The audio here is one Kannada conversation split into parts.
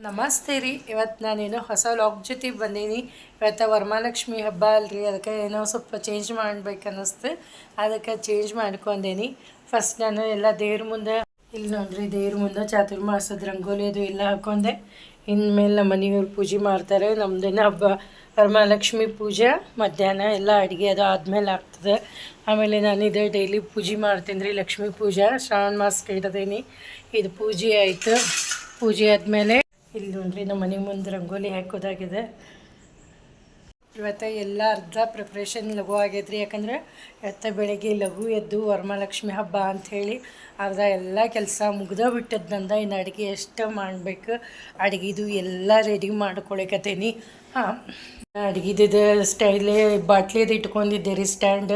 ನಮಸ್ತೆ ರೀ. ಇವತ್ತು ನಾನೇನೋ ಹೊಸ ಲಾಗ್ ಜೊತೆ ಬಂದೀನಿ. ಇವತ್ತು ವರಮಹಾಲಕ್ಷ್ಮಿ ಹಬ್ಬ ಅಲ್ರಿ, ಅದಕ್ಕೆ ಏನೋ ಸ್ವಲ್ಪ ಚೇಂಜ್ ಮಾಡ್ಬೇಕು ಅನ್ನಿಸ್ತು. ಅದಕ್ಕೆ ಚೇಂಜ್ ಮಾಡ್ಕೊಂಡೇನಿ. ಫಸ್ಟ್ ನಾನು ಎಲ್ಲ ದೇವ್ರ ಮುಂದೆ ಇಲ್ಲಿ ನೋಡ್ರಿ, ದೇವ್ರ ಮುಂದೆ ಚಾತುರ್ಮಾಸದ ರಂಗೋಲಿ ಅದು ಎಲ್ಲ ಹಾಕೊಂಡೆ. ಇನ್ಮೇಲೆ ನಮ್ಮ ಮನೆಯವ್ರು ಪೂಜೆ ಮಾಡ್ತಾರೆ. ನಮ್ಮದೇನ ಹಬ್ಬ ವರಮಹಾಲಕ್ಷ್ಮಿ ಪೂಜೆ ಮಧ್ಯಾಹ್ನ ಎಲ್ಲ ಅಡುಗೆ ಅದು ಆದಮೇಲೆ ಆಗ್ತದೆ. ಆಮೇಲೆ ನಾನು ಇದು ಡೈಲಿ ಪೂಜೆ ಮಾಡ್ತೀನಿ ರೀ, ಲಕ್ಷ್ಮೀ ಪೂಜೆ ಶ್ರಾವಣ ಮಾಸಕ್ಕೆ ಇಡದೇನಿ. ಇದು ಪೂಜೆ ಆಯಿತು. ಪೂಜೆ ಆದಮೇಲೆ ಇಲ್ಲಿ ನೋಡ್ರಿ ನಮ್ಮ ಮನೆ ಮುಂದೆ ರಂಗೋಲಿ ಹಾಕೋದಾಗಿದೆ. ಇವತ್ತು ಎಲ್ಲ ಅರ್ಧ ಪ್ರಿಪ್ರೇಷನ್ ಲಘು ಆಗೈತ್ರಿ. ಯಾಕಂದ್ರೆ ಇವತ್ತು ಬೆಳಗ್ಗೆ ಲಘು ಎದ್ದು ವರಮಹಾಲಕ್ಷ್ಮಿ ಹಬ್ಬ ಅಂಥೇಳಿ ಅರ್ಧ ಎಲ್ಲ ಕೆಲಸ ಮುಗ್ದ ಬಿಟ್ಟದ್ದಂದ ಇನ್ನು ಅಡುಗೆ ಎಷ್ಟು ಮಾಡಬೇಕು, ಅಡುಗೆದು ಎಲ್ಲ ರೆಡಿ ಮಾಡ್ಕೊಳಕತ್ತೀನಿ. ಅಡುಗೆದು ಸ್ಟೈಲೇ ಬಾಟ್ಲಿದು ಇಟ್ಕೊಂಡಿದ್ದೆ ರೀ ಸ್ಟ್ಯಾಂಡ್,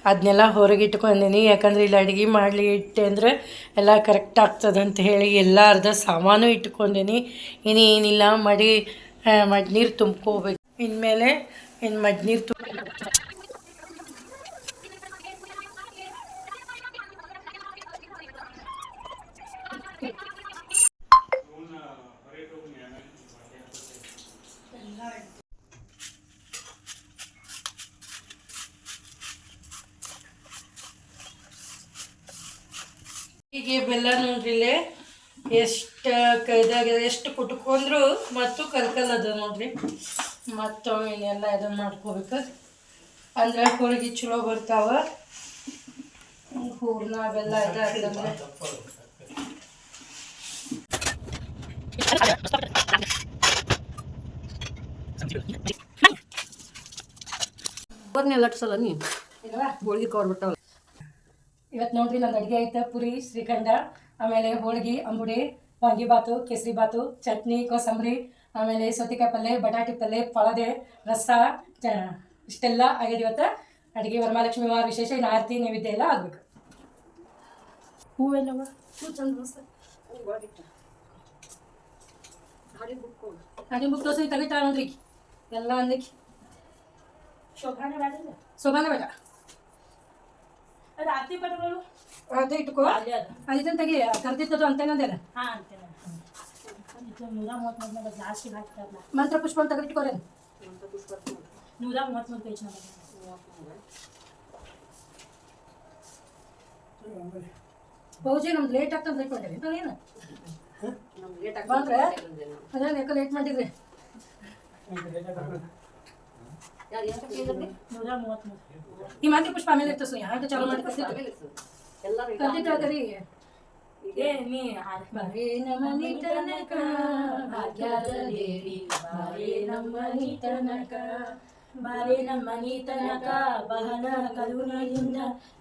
ಅದನ್ನೆಲ್ಲ ಹೊರಗೆ ಇಟ್ಕೊಂಡೀನಿ. ಯಾಕಂದ್ರೆ ಇಲ್ಲಿ ಅಡುಗೆ ಮಾಡಲಿ ಇಟ್ಟೆ ಅಂದರೆ ಎಲ್ಲ ಕರೆಕ್ಟ್ ಆಗ್ತದೆ ಅಂತ ಹೇಳಿ ಎಲ್ಲ ಅರ್ಧ ಸಾಮಾನು ಇಟ್ಕೊಂಡೀನಿ. ಇನ್ನೇನಿಲ್ಲ ಮಡ್ನೀರು ತುಂಬ್ಕೋಬೇಕು. ಇನ್ಮೇಲೆ ಮಡ್ನೀರು ಹೀಗೆ ಬೆಲ್ಲ ನೋಡ್ರಿಲ್ಲೇ ಎಷ್ಟು ಕುಟ್ಕೊಂಡ್ರು ಮತ್ತು ಕಲ್ಕಲ್ ನೋಡ್ರಿ. ಮತ್ತು ಇನ್ನೆಲ್ಲ ಇದನ್ನು ಮಾಡ್ಕೋಬೇಕು ಅಂದ್ರೆ ಹೋಳಿಗೆ ಚಲೋ ಬರ್ತಾವ. ಹೂರ್ಣ ಬೆಲ್ಲ ಇದಾಗಂದ್ರೆ ಲಟ್ಸಲ್ಲ ನೀ ಹೋಳಿಗೆ ಕವರ್ ಬಿಟ್ಟಾವ. ಇವತ್ತು ನೋಡ್ರಿ ನನ್ನ ಅಡುಗೆ ಐತೆ ಪುರಿ, ಶ್ರೀಖಂಡ, ಆಮೇಲೆ ಹೋಳಿಗೆ, ಅಂಬುಡಿ, ವಾಂಗಿಬಾತು, ಕೇಸರಿ ಬಾತು, ಚಟ್ನಿ, ಕೋಸಂಬರಿ, ಆಮೇಲೆ ಸೌತೆಕಾಯಿ ಪಲ್ಯ, ಬಟಾಟಿ ಪಲ್ಯ, ಪಳದೆ, ರಸ, ಇಷ್ಟೆಲ್ಲ ಆಗಿದೆ ಇವತ್ತು ಅಡುಗೆ. ವರಮಹಾಲಕ್ಷ್ಮಿ ವಾರ ವಿಶೇಷ. ಇನ್ನು ಆರತಿ ನೈವೇದ್ಯ ಎಲ್ಲ ಆಗ್ಬೇಕು. ಹೂವೆಲ್ಲವ ಹೂ ಚಂದ ಹಾಗೆ ಬುಕ್ ತೋರಿಸಿ ತೆಗಿತಾ ನೋಡ್ರಿ ಎಲ್ಲ ಅನ್ನಕ್ಕೆ. ಶೋಭಾನ ಬೇಡ, ಆರತಿ ಪಟಗಳು ಅದೇ ಇಟ್ಕೋ. ಅದನ್ನ ತೆಗಿ, ಕರ್ದಿತ್ತದು ಅಂತೇನಂದೇನ ಮಂತ್ರ ಪುಷ್ಪ ಅಂತ ತೆಗೆದಿಟ್ಕೋರಿ. 133 ಪೇಜ್ ಪೌಜಿ ನಮ್ದು ಲೇಟ್ ಆಗ್ತದೆ ಇಟ್ಕೊಂಡೇವಿ ನಾನೇನು ಬಂದ್ರೆ ಅದೇ ಯಾಕೆ ಲೇಟ್ ಮಾಡಿದ್ರಿ. 133 ಈ ಮಂತ್ರ ಪುಷ್ಪ ಆಮೇಲೆ ಇರ್ತದೆ. ಯಾಕೆ ಚಾಲು ಮಾಡಿ ಕರ್ದಿಟ್ಟಾಗರಿ. ಬಾರೇ ನಮ್ಮನಿ ತನಕ ಭಾಗ್ಯದ ದೇವಿ, ಬಾರೇ ನಮ್ಮನಿ ತನಕ, ಬಾರೇ ನಮ್ಮನಿ ತನಕ, ಬಹನ ಕರುಣೆಯಿಂದ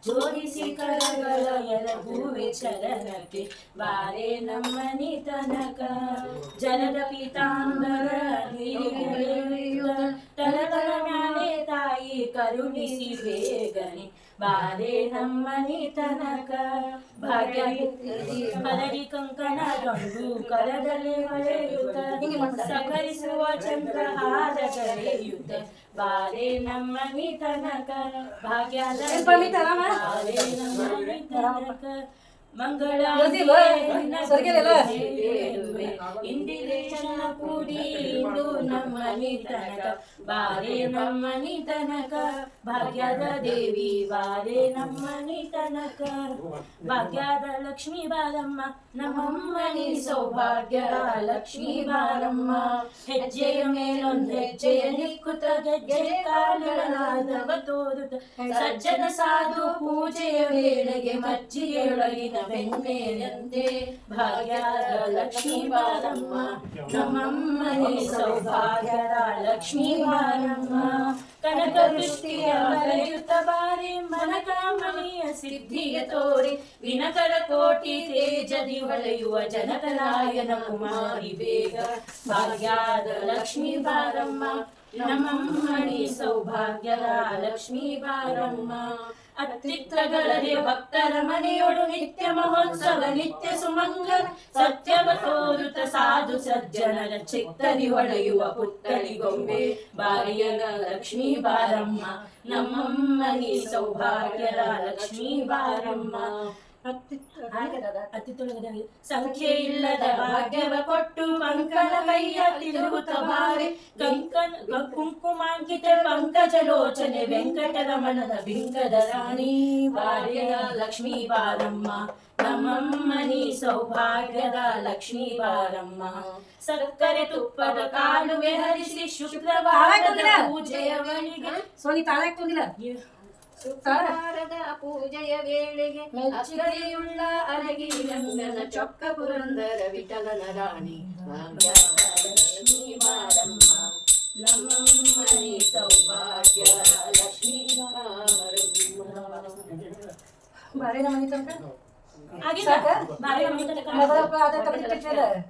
ಜೋಡಿಸಿ ಕರಗಳ ಎರಗುವೆ ಚರಣಕ್ಕೆ, ಬಾರೇ ನಮ್ಮನಿ ತನಕ. ಜಲದ ಪೀತಾಂಬರ ತಲತಲ ಮ್ಯಾಲೆ ತಾಯಿ ಕರುಣಿಸಿ ಬೇಗನೆ, ಬಾರೇ ನಮ್ಮನಿ ತನಕ. ಭಾಗ್ಯ ಹರಡಿ ಕಂಕಣ ಗಂಡು ಕರದಲ್ಲಿ ಹೊಳೆಯುತ್ತ, ಸಕರಿಸುವ ಚಂದ್ರಹಾರಗಳೆಯುತ್ತ, ಬಾರೇ ನಮ್ಮನಿ ತನಕ. ಭಾಗ್ಯದ ಬಾರೇ ನಮ್ಮನಿ ತನಕ. ಮಂಗಳ ಇಂದಿರೆ ಚನ್ನ ಕೂಡಿ ಇಂದು ನಮ್ಮನಿ ತನಕ, ಬಾರೇ ನಮ್ಮನಿ ತನಕ. ಭಾಗ್ಯದ ದೇವಿ ಬಾರೇ ನಮ್ಮನಿ ತನಕ. ಭಾಗ್ಯದ ಲಕ್ಷ್ಮೀ ಬಾರಮ್ಮ ನಮ್ಮಮ್ಮನಿ ಸೌಭಾಗ್ಯದ ಲಕ್ಷ್ಮೀ ಬಾರಮ್ಮ. ಹೆಜ್ಜೆಯ ಮೇಲೊಂದು ಹೆಜ್ಜೆಯ ನಿಕ್ಕುತ್ತ ಗೆಜ್ಜೆ ಕಾಲುಗಳಾದವ ತೋರುತ್ತ, ಸಜ್ಜನ ಸಾಧು ಪೂಜೆಯ ವೇಳೆಗೆ ಮಜ್ಜಿಗೆಯೊಳಗಿನ ಬೆಣ್ಣೆಯಂತೆ, ಭಾಗ್ಯದ ಲಕ್ಷ್ಮೀ ಬಾರಮ್ಮ ನಮ್ಮಮ್ಮನಿ ಸೌಭಾಗ್ಯದ ಲಕ್ಷ್ಮೀ ಬಾರಮ್ಮ. ಕನಕ ದೃಷ್ಟಿಯ ಬರೆಯುತ್ತ ಬಾರಿ ಮನಕಾಮಣಿಯ ಸಿದ್ಧಿಯ ತೋರಿ, ವಿನಕರ ಕೋಟಿ ತೇಜದಿ ಹೊಳೆಯುವ ಜನಕರಾಯನ ಕುಮಾರಿ ಬೇಗ, ಭಾಗ್ಯದ ಲಕ್ಷ್ಮೀ ಬಾರಮ್ಮ ನಮ್ಮಮ್ಮನಿ ಸೌಭಾಗ್ಯದ ಲಕ್ಷ್ಮೀ ಬಾರಮ್ಮ. ಅತ್ತಿತ್ತಗಳರೆ ಭಕ್ತರ ಮನೆಯೊಡು ನಿತ್ಯ ಮಹೋತ್ಸವ ನಿತ್ಯ ಸುಮಂಗಲ, ಸತ್ಯವ ತೋರುತ ಸಾಧು ಸಜ್ಜನರ ಚಿತ್ತರಿ ಹೊಳೆಯುವ ಪುತ್ತಳಿ ಗೊಂಬೆ, ಬಾರಿಯದ ಲಕ್ಷ್ಮೀ ಬಾರಮ್ಮ ನಮ್ಮಮ್ಮನಿ ಸೌಭಾಗ್ಯದ ಲಕ್ಷ್ಮೀ ಬಾರಮ್ಮ. ಅತ್ತಿತ್ತೊಳಗದಲ್ಲಿ ಸಂಖ್ಯೆ ಇಲ್ಲದ ಭಾಗ್ಯವ ಕೊಟ್ಟು ಕಂಕಣ ಕೈಯ ತಿರುಗುತ್ತ ಬಾರೆ ಕುಂಕುಮಾಂಕಿತ ಪಂಕಜ ಲೋಚನೆ ವೆಂಕಟರಮಣದ ಬಿಂಕದ ರಾಣಿ ಭಾಗ್ಯದ ಲಕ್ಷ್ಮೀ ಬಾರಮ್ಮ ನಮ್ಮಮ್ಮನಿ ಸೌಭಾಗ್ಯದ ಲಕ್ಷ್ಮೀ ಬಾರಮ್ಮ ಸಕ್ಕರೆ ತುಪ್ಪದ ಕಾಲುವೆ ಹರಿಸಿ ಶುಕ್ರವಾರದ ಪೂಜೆಯವನಿಗೆ ಸೋನಿ ತಾಳಕ್ಕೆ ಹೋಗಿಲ್ಲ ಶುಕ್ರವಾರದ ಪೂಜೆಯ ವೇಳೆಗೆ ಅಚ್ಚರಿಯುಳ್ಳ ಅರಗಿ ರಂಗನ ಚೊಕ್ಕ ಪುರಂದರ ವಿಠಲನ ರಾಣಿ ಲಕ್ಷ್ಮೀ ಬಾರಮ್ಮ ನಮ್ಮಮ್ಮನಿ ಸೌಭಾಗ್ಯ ಲಕ್ಷ್ಮೀ ಬಾರಿನ ಮನೆ ತನಕ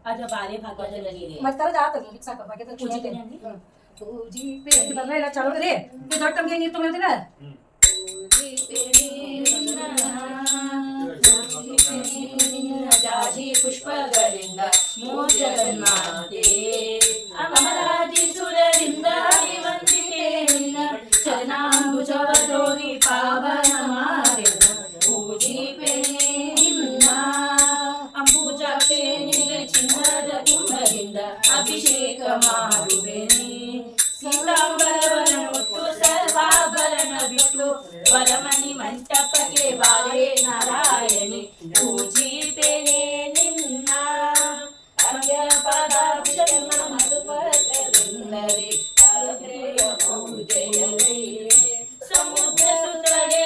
ಅದು ಬಾರಿ ಭಾಗದಲ್ಲಿ ಮತ್ತೆ ಆತ ಸಾಕ ಬಾಕಿ ಪೂಜಿ ಬಂದ್ರೆ ಎಲ್ಲ ಚಲೋ ರೀ ದೊಡ್ಡ ತಮ್ಗೆ ನೀರು ತೊಗೊಂಡಿಲ್ಲ ಜಾಜಿ ಪುಷ್ಪಗಳಿಂದ ಮೋಜಗನ್ಮಾತೆ ಅಮರಾದಿ ಸುರರಿಂದ ವಂದಿತೆ ಚರಣಾಂಬುಜವ ತೋರಿ ಪಾವನ ಮಾಡಿದ ಪೂಜಿಪೆ ನಿನ್ನ ಅಂಬುಜಕ್ಕೆ ಚಿನ್ನದ ಕುಂಭದಿಂದ ಅಭಿಷೇಕ ಮಾಡುವೆನೆ ಸೀತಾಂಬರವನ ಮುಟ್ಟು ಸರ್ವಾಭರಣ ಬಿಟ್ಟು ವರಮಣಿ ಮಂಟಪಕ್ಕೆ ಬಾರೆ ನಾರಾಯಣಿ ಪೂಜಿಪೆನೆ ನಿನ್ನ ಅರ್ಘ್ಯ ಪದಾಕ್ಷರ ಮಧುಪತ್ರದಿಂದಲೇ ಅಗ್ರೆಯ ಪೂಜೆಯಲ್ಲಿ ಸಮುದ್ರ ಸುತ್ತಲೇ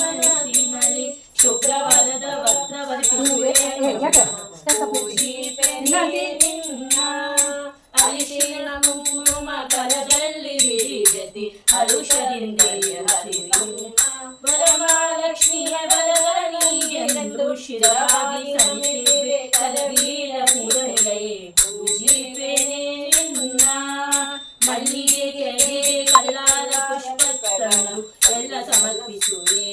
ಮನಸ್ಸಿನಲ್ಲಿ ಶುಕ್ರವಾರದ ವಸ್ತ್ರವರ್ಪಿಸುವೆ ಪೂಜಿಪೆನೆ ನಿನ್ನ ಅರಿಶಿಣ ಕುಂಕುಮ ಕರದಲ್ಲಿ ಬೀಜತಿ ಅರುಷದಿಂದ ವರಮಹಾಲಕ್ಷ್ಮಿಯ ವರವಣಿಗೆಂದು ಶಿರವಾಗಿ ಸಲ್ಲಿಸುವೆ ಕರವೀರ ಪೂಜೆಗೆ ಪೂಜಿಪೆನೆ ನಿನ್ನ ಮಲ್ಲಿಗೆಗೆ ಕಲ್ಲಾದ ಪುಷ್ಪಗಳನ್ನು ಎಲ್ಲ ಸಮರ್ಪಿಸುವೆ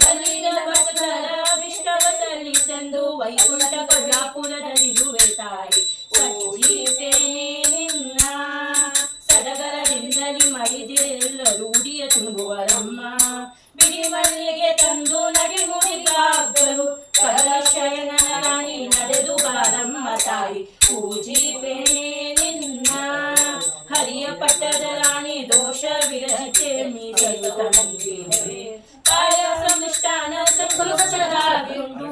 ಬಲಿದ ಭಕ್ತರ ವಿಷ್ಟವ ಸಲ್ಲಿಸೆಂದು ವೈಕುಂಠ ಕೊಲ್ಲಾಪುರದಲ್ಲಿರುವೆ ತಾಯಿ ಪೂಜಿಪೆನೆ ನಿನ್ನ ಸಡಗರದಿಂದಲಿ ಮಡಿದೆಲ್ಲ ರೂಢಿಯ ತುಂಬುವರಮ್ಮ ಬಿಡಿ ಮಲ್ಲಿಗೆ ತಂದು ನಡಿಮುಡಿಗಾಗರು ಕಲಶಯನ ರಾಣಿ ನಡೆದು ಬಾರಮ್ಮ ತಾಯಿ ಪೂಜಿಪೆನೆ ನಿನ್ನ ಹರಿಯ ಪಟ್ಟದ ರಾಣಿ ದೋಷ ವಿರಹಿತೆ ಮೀಸಲು ತಂದಿವೆ ಕಾಯ ಸಂಷ್ಠಾನ ಸಂಸ್ಕೃತರಾಗಿಯುಂಡು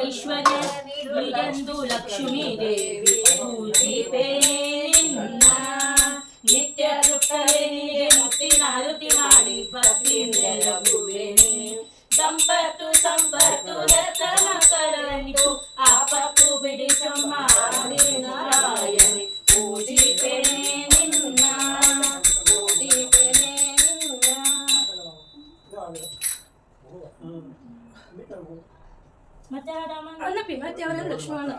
ಐಶ್ವರ್ಯ ನೀಡೆಂದು ಲಕ್ಷ್ಮೀ ದೇವಿ ಪೂಜಿಪೆನೆ ನಿನ್ನ ನಿತ್ಯ ದುಃಖವೇನಿಗೆ ಮುತ್ತಿನಾರುತಿ ಮಾಡಿ ಭಕ್ತಿಯಿಂದ ಲಘುವೇನೆ ಸಂಪತ್ತು ಸಂಪತ್ತು ರತನ ಕರನಿತು ಆಪತ್ತು ಬಿಡಿಸಮ್ಮ ನಾರಾಯಣಿ ಪೂಜಿಪೆನೆ ನಿನ್ನ ಪೂಜಿಪೆನೆ ನಿನ್ನ ಮತ್ತೆ ಅನ್ನಪ್ಪಿ ಮತ್ತೆ ಅವರ ಲಕ್ಷ್ಮಣ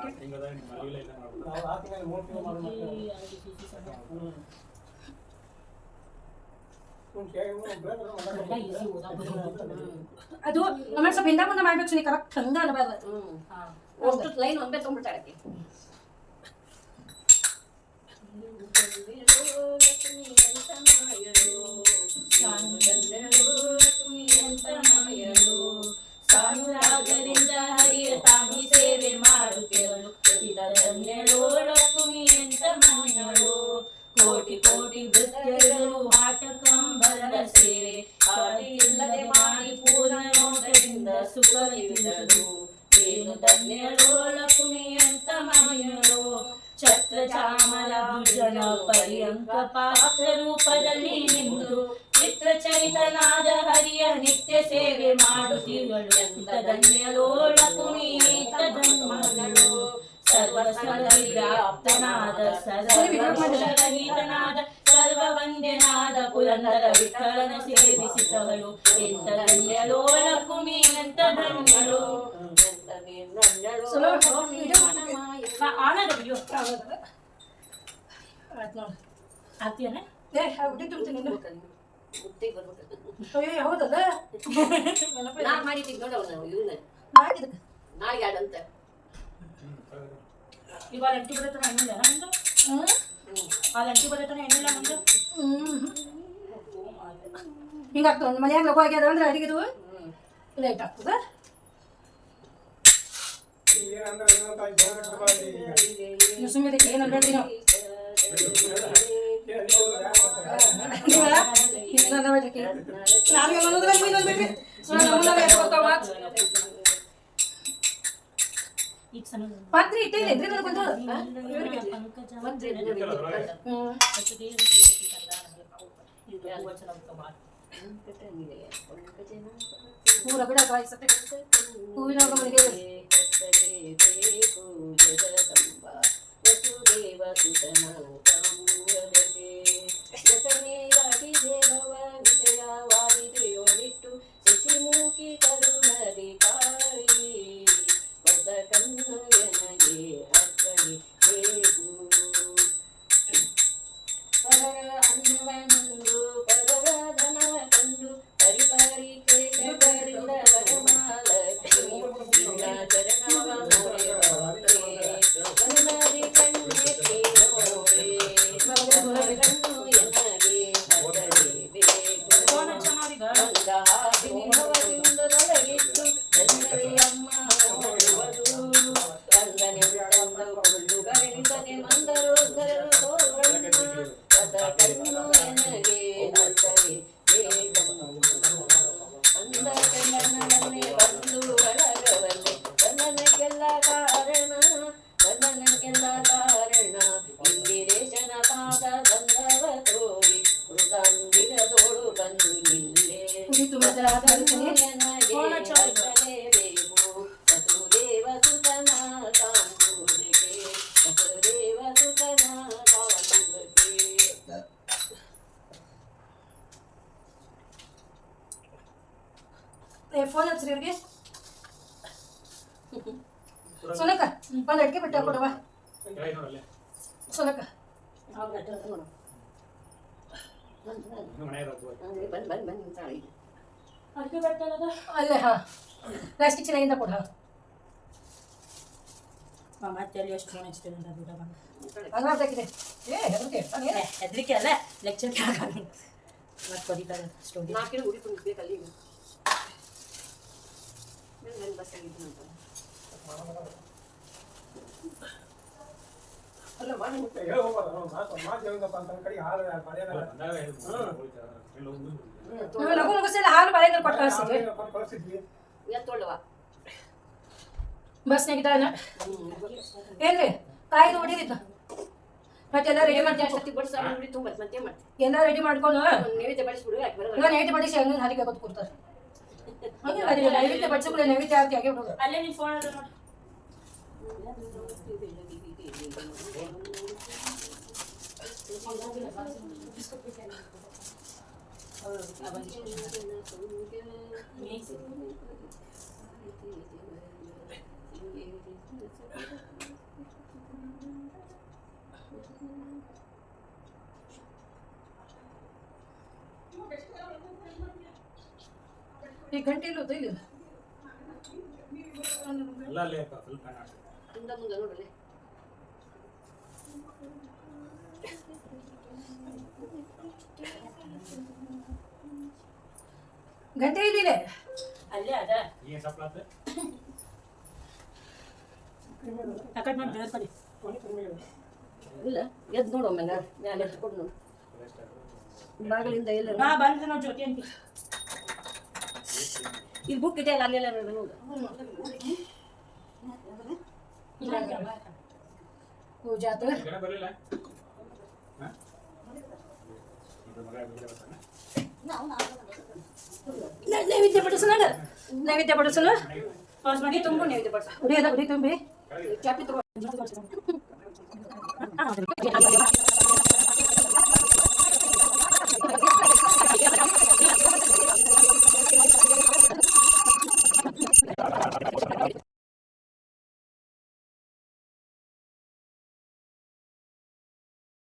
ಅದು ಆಮೇಲೆ ಸ್ವಲ್ಪ ಹಿಂದ ಮುಂದೆ ಮಾಡ್ಬೇಕು ಸುನಿ ಕರೆಕ್ಟ್ ಹಂಗ ಅನ್ಬಾರ್ದು ಅಷ್ಟು ಲೈನ್ ಒಂದೇ ತೊಗೊಂಡ್ಬಿಟ್ಟಾಡಕ್ಕೆ ಸಾನುರಾಗರಿಂದ ಹರಿಯ ತಾನಿ ಸೇವೆ ಮಾಡುತ್ತಿರಲು ಇದರನ್ನೆಳೋ ಲಕ್ಷ್ಮಿ ಅಂತ ಮಣ್ಣಳು ಕೋಟಿ ಕೋಟಿ ಭೃತ್ಯರು ಆಟ ಕಂಬರದ ಸೇವೆ ಕಾಡಿ ಇಲ್ಲದೆ ಮಾಡಿ ಪೂರ್ಣ ನೋಟದಿಂದ ಸುಖವಿದರು ಏನು ಧನ್ಯರು ಲಕ್ಷ್ಮಿ ಅಂತ ಮಣ್ಣಳು ಛತ್ರ ಚಾಮರ ಭುಜನ ಪರ್ಯಂಕ ಪಾತ್ರ ರೂಪದಲ್ಲಿ ನಿಂತು ಚಿತ್ರ ಚರಿತನಾದ ಹರಿಯ ನಿತ್ಯ ಸೇವೆ ಮಾಡುತ್ತಿರುವಳು ಎಂತ ಧನ್ಯಳೋ ಲಕ್ಷ್ಮಿ ತದನ್ಮಗಳು ಸರ್ವಸರ್ವ್ಯಾಪ್ತನಾದ ಸರ್ವರಹಿತನಾದ ಸರ್ವವಂದ್ಯನಾದ ಪುರಂದರ ವಿಠಲನ ಸೇವಿಸಿದವಳು ಎಂತ ಧನ್ಯಳೋ ಲಕ್ಷ್ಮಿ ಎಂತ ಧನ್ಯಳು ಆಗ್ತೀಯನ ಹುಟ್ಟಿ ತುಂಬ್ತೀನಿ ಅಯ್ಯೋ ಹೌದಲ್ಲ ಮಾಡಿದ್ದೀವಿ ನೋಡವನು ಇವನ್ನ ನಾಳೆಗೆ ಆಡಂತ ಇವಾಗ ಅಂಟಿ ಬರತ್ತನ ಎಣ್ಣಿಲ್ಲ ನಮ್ದು ಅದು ಅಂಟಿ ಬರತ್ತನ ಎಣ್ಣಿಲ್ಲ ನಮ್ದು ಹಿಂಗಾಗ್ತದೆ ಮನ್ಯಾಗ ಲಘು ಆಗ್ಯದ ಅಂದ್ರೆ ಅಡಿಗೆದು ಲೇಟ್ ಆಗ್ತದೆ. ಸುಮ್ಮನೆ ಏನು ಅನ್ಬೇಡ್ರಿ ನಾವು. ಪಾತ್ರೆ ಇಟ್ಟೇನೆ ಎದ್ರಿ ನನಗೊಂದು ಪೂರ ಬಿಡ ಕಾಯಿಸತ್ತೆ ಹೂವಿನ ಮನೆಗೆ ಶಶಿಮುಖಿ ಕರುಣರಿ ಕಾರಿ ಹೊಸ ಕಣ್ಣು ಎನಗೆ ಅಕ್ಕಡಿ ಬೇಕು ಪರರ ಅನ್ನವನಂದು ಪರರ ಧನವ ಕಂಡು ಪರಿಪರಿ ಕೇಶಗಳಿಂದ ವರಮಾಲಕ್ಷ್ಮಿ ನಿನ್ನ ಚರಣವ ಮೊರೆಯುವೆ ಕರುಣರಿ ಕಣ್ಣೆತ್ತಿ ನೋಡೆ ಕಣ್ಣು ಎನಗೆ ಅಕ್ಕಡಿ ಬೇಕು ಮಂದಹಾಸಿನಿಭವದಿಂದೊಳಗಿಟ್ಟು ಚಂದರಿ ಅಮ್ಮ ನೋಡುವುದು ರಂಗನೆ ಕೊಂಡು ಗಣಿಸನೆ ಮಂದರೋದ್ಧರರು ತೋರ್ಗಂಡು ಹೊಸ ಕಣ್ಣು ಎನಗೆ ಅಕ್ಕಡಿ ಬೇಕು ಅಂದ ಕಣ್ಣನನ್ನೇ ಬಂದು ಒಳಗವಲ್ಲೆ ಕಣ್ಣನಕ್ಕೆಲ್ಲ ಕಾರಣ ಇಂದಿರೇಶನ ಪಾದ ಬಂದವ ತೋರಿ ಮೃದಂಗಿರದೋಳು ಬಂದು ನಿಲ್ಲೇ ನನಗೆ ಅಕ್ಕಲೇಬೇಕು ವಸುದೇವ ಸುತನ ಕಾಂಬುದಕ್ಕೆ ವಸುದೇವ ಸುತನ ಕಾಂಬುದಕ್ಕೆ ಫೋನ್ ಹಚ್ಚ್ರಿ ಅವ್ರಿಗೆ. ಸೋನಕ್ಕ ಒಂದು ಅಡಿಕೆ ಬಿಟ್ಟು ಕೊಡವ ಸೋನಕ್ಕ. ಅಲ್ಲೇ ಹಾ ಪ್ಲಾಸ್ಟಿಕ್ ಚೆನ್ನಾಗಿಂದ ಕೊಡ. ಮತ್ತೆ ಅಲ್ಲಿ ಎಷ್ಟು ಫೋನ್ ಹಚ್ತೇನೆ ಹಂಗಾಗ್ತಾಗಿದೆ. ಹೆದರಿಕೆ ಅಲ್ಲ ಲೆಕ್ಚರ್ ಮತ್ತೆ ಬರೀತಾರೆ ಸ್ಟೋರಿ ಬೇಕಲ್ಲಿ ಬಸ್ ಅಲ್ಲ ಮಾಡಿ ಲಘು ಮುಗಿಸಿಲ್ಲ ಹಾಲು ಬಾಳೆಂದ್ರೆ ಕೊಟ್ಟು ಕಳಿಸಿದ್ವಿ. ಬಸ್ನಾಗಿದ್ದಾನ ಏನ್ರಿ ಕಾಯ್ದು ಹೊಡಿದಿದ್ದ ಮತ್ತೆಲ್ಲ ರೆಡಿ ಮಾಡ್ತೀನಿ. ಎಲ್ಲ ರೆಡಿ ಮಾಡ್ಕೊಂಡು ನೈವೇದ್ಯ ಬಡಿಸ್ಬಿಡು ನೈವೇದ್ಯ ಬಡಿಸಿ ಹಂಗ ಹಾಲಿಗೆ ಗೊತ್ತು ಕೊಡ್ತಾರೆ. ನೈವೇದ್ಯ ಬಡಿಸ್ಬಿಡ ನೈವೇದ್ಯ ಆಗಿ ಹಾಗೆ ಬಿಡೋದು. ಅಲ್ಲೇ ನೀನು ಫೋನ್ ನೋಡಿ ಈ ಗಂಟೆ ಇಲ್ಲ ಇಲ್ಲ ಮುಂದೆ ನೋಡಲಿ ಗಂಟೆ ಇಲ್ಲ ಅಲ್ಲೇ ಅದ ಅಕಟ್ ಮಾಡಿ ದೇವಸ್ಥಾನ ಇಲ್ಲ ಎದ್ದು ನೋಡು ಒಮ್ಮೆ ಮೇಲೆ ಎತ್ಕೊಂಡು ನೋಡು ಬಾಗಿಲಿಂದ ಎಲ್ಲ ನಾ ಬಂದ್ರೆ ನಾವು ಜೊತೆ ಅಂತ ಇಲ್ಲಿ ಬುಕ್ ಇದೆ ಅಲ್ಲ ಅಲ್ಲೆಲ್ಲ ನೋಡು ಪೂಜಾ ನೈವೇದ್ಯ ಪಡಿಸೋಣ ನೈವೇದ್ಯ ಪಡಿಸೋಣ ಮಾಡಿ ತುಂಬ ನೈವೇದ್ಯ ಪಡಿಸ ಉಡಿ ತುಂಬಿ ಚಾಪಿ ತಗೋ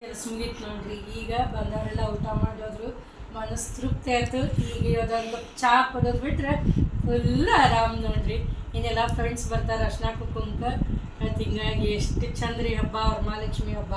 ಕೆಲಸ ಮುಗೀತು ನೋಡ್ರಿ. ಈಗ ಬಂದವರೆಲ್ಲ ಊಟ ಮಾಡೋದ್ರು, ಮನಸ್ಸು ತೃಪ್ತಿ ಆಯಿತು. ಈಗ ಅದೊಂದು ಚಹಾ ಕೊಡೋದು ಬಿಟ್ರೆ ಫುಲ್ ಆರಾಮ್ ನೋಡ್ರಿ. ಇನ್ನೆಲ್ಲ ಫ್ರೆಂಡ್ಸ್ ಬರ್ತಾರೆ ಅರ್ಶಿನ ಕುಂಕುಮಕ್ಕೆ. ಮತ್ತು ಹಿಂಗಾಗಿ ಎಷ್ಟು ಚಂದ ರೀ ಹಬ್ಬ, ವರಮಹಾಲಕ್ಷ್ಮಿ ಹಬ್ಬ.